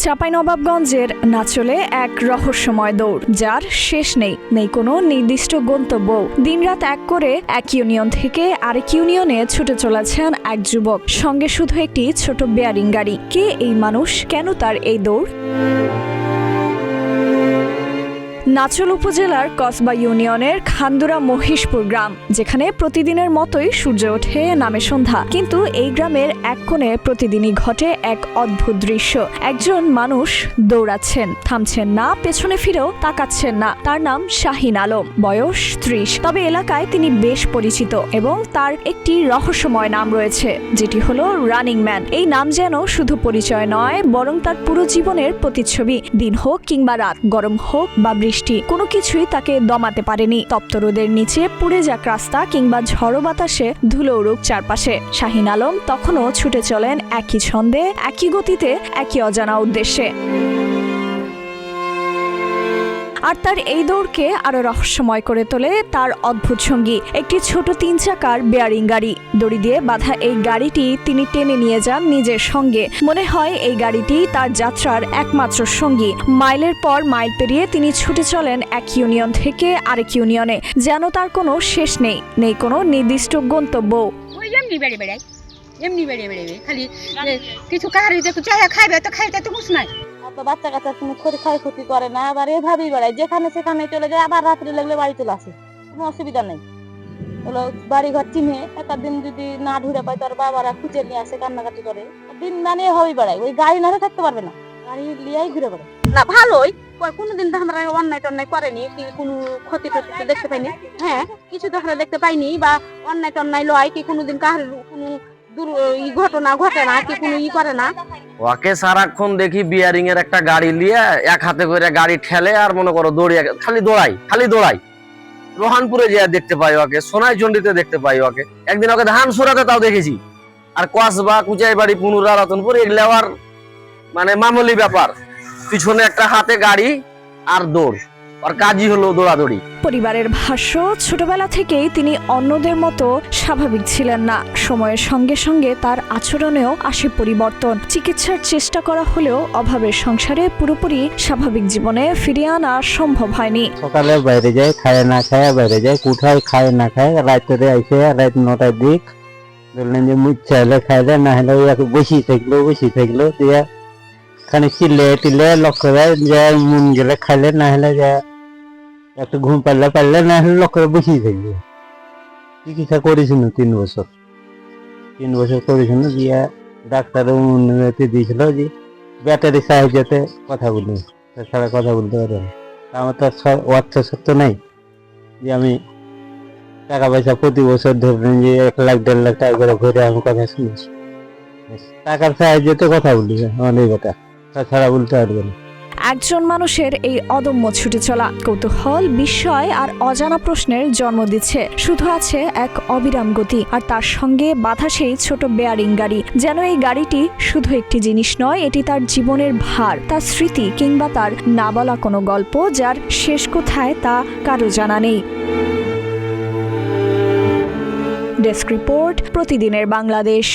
চাঁপাইনবাবগঞ্জের নাচলে এক রহস্যময় দৌড়, যার শেষ নেই কোনো নির্দিষ্ট গন্তব্য। দিনরাত এক করে এক ইউনিয়ন থেকে আরেক ইউনিয়নে ছুটে চলেছেন এক যুবক, সঙ্গে শুধু একটি ছোট বেয়ারিং গাড়ি। কে এই মানুষ, কেন তার এই দৌড়? নাচল উপজেলার কসবা ইউনিয়নের খান্দুরা মহিষপুর গ্রাম, যেখানে প্রতিদিনের মতোই সূর্য ওঠে, নামে সন্ধ্যা। কিন্তু এই গ্রামের এক কোণে প্রতিদিনই ঘটে এক অদ্ভুত দৃশ্য। একজন মানুষ দৌড়াচ্ছেন, থামছেন না, পেছনে ফিরেও তাকাচ্ছেন না। তার নাম শাহিন আলম, বয়স 30। তবে এলাকায় তিনি বেশ পরিচিত এবং তার একটি রহস্যময় নাম রয়েছে, যেটি হলো রানিং ম্যান। এই নাম যেন শুধু পরিচয় নয়, বরং তার পুরো জীবনের প্রতিচ্ছবি। দিন হোক কিংবা রাত, গরম হোক বা বৃষ্টি, কোনো কিছুই তাকে দমাতে পারেনি। তপ্ত রোদের নিচে পুড়ে যাক রাস্তা কিংবা ঝড়ো বাতাসে ধুলো উড়ুক চারপাশে, শাহিন আলম তখনও ছুটে চলেন একই ছন্দে, একই গতিতে, একই অজানা উদ্দেশ্যে। আর তার এই দৌড়কে আরো রহস্যময় করে তোলে তার অদ্ভুত সঙ্গী, একটি ছোট 3 চাকার বেয়ারিং গাড়ি। দড়ি দিয়ে বাঁধা এই গাড়িটি তিনি টেনে নিয়ে যান নিজের সঙ্গে। মনে হয় এই গাড়িটি তার যাত্রার একমাত্র সঙ্গী। মাইলের পর মাইল পেরিয়ে তিনি ছুটে চলেন এক ইউনিয়ন থেকে আরেক ইউনিয়নে, যেন তার কোনো শেষ নেই কোনো নির্দিষ্ট গন্তব্য। এমনি বেড়ে খালি কিছু কাহারিতে খাইবে তো খাইতে তো কিছু নাই। বাচ্চা কাচ্চা কোনো ক্ষতি করে না, আবার এভাবেই বেড়ায়, যেখানে সেখানে চলে যায়, আবার রাত্রে লাগলে বাড়ি চলে আসে, কোনো অসুবিধা নেই। হলো বাড়ি ঘর চিনে একটা দিন যদি না ঢুরে পায়, তার বাবারা খুঁজে নিয়ে আসে, কান্নাকাটি করে। দিন দানিয়ে হবেই বেড়ায়, ওই গাড়ি না থাকতে পারবে না, গাড়ি লিয়াই ঘুরে বেড়ায়। না ভালোই, কোনোদিন তো আমরা অন্যায় করেনি, কোনো ক্ষতি টতি দেখতে পাইনি। হ্যাঁ, কিছু তো আমরা দেখতে পাইনি, বা অন্যায় লয় কি কোনোদিন কাহার কোনো ঘটনা ঘটে না, কি কোনো করে না। ওকে সারাক্ষণ দেখি বিয়ারিং এর একটা গাড়ি নিয়ে এক হাতে করে গাড়ি ঠেলে, আর মনে করো দৌড়িয়ে খালি দৌড়াই। রোহানপুরে যে দেখতে পাই ওকে, সোনাইচন্ডিতে দেখতে পাই ওকে, একদিন ওকে ধান সুরাতে তাও দেখেছি। আর কসবা, কুচাইবাড়ি, পুনুরা, রতনপুর, এগুলো আর মানে মামুলি ব্যাপার। পিছনে একটা হাতে গাড়ি আর দৌড়, আর কাজই হলো দৌড়াদৌড়ি। পরিবারের ভাষ্য, ছোটবেলা থেকেই তিনি অন্যদের মতো স্বাভাবিক ছিলেন না। সময়ের সঙ্গে সঙ্গে তার আচরণেও আসে পরিবর্তন। চিকিৎসার চেষ্টা করা হলেও অভাবের সংসারে পুরোপুরি স্বাভাবিক জীবনে ফিরিয়ে আনা সম্ভব হয়নি। সকালে বাইরে যায়, খায় না খায় বাইরে যায়, কোথায় খায় না খায়, রাত্রে আইসে রাত 9টার দিক ধরলেন যে মুখ চাইলে খাইলে, না হলে বসি থাকলো দিয়ে খানি চিল্লে লক্ষ্য দেয়, যে মন গেলে খাইলে, না হলে যে একটু ঘুম পারলে, না হলে লক্ষ্য বসি থাকবে। চিকিৎসা করেছিল 3 বছর করেছিল, দিয়ে ডাক্তারও অনুমতি দিয়েছিল যে ব্যাটারি সাহায্যতে কথা বলি, তাছাড়া কথা বলতে পারে না। আমার তো অর্থ সত্য নাই যে আমি টাকা পয়সা প্রতি বছর ধরবেন যে 1 লাখ 1.5 লাখ টাকা করে ঘুরে আমি কথা শুনেছি। টাকার সাহায্যতে কথা বলি অনেক কথা, তাছাড়া বলতে পারবে না। একজন মানুষের এই অদম্য ছুটে চলা কৌতূহল, বিস্ময় আর অজানা প্রশ্নের জন্ম দিচ্ছে। শুধু আছে এক অবিরাম গতি, আর তার সঙ্গে বাধা সেই ছোট বেয়ারিং গাড়ি। যেন এই গাড়িটি শুধু একটি জিনিস নয়, এটি তার জীবনের ভার, তার স্মৃতি, কিংবা তার না বলা কোনো গল্প, যার শেষ কোথায় তা কারো জানা নেই। ডেস্ক রিপোর্ট, প্রতিদিনের বাংলাদেশ।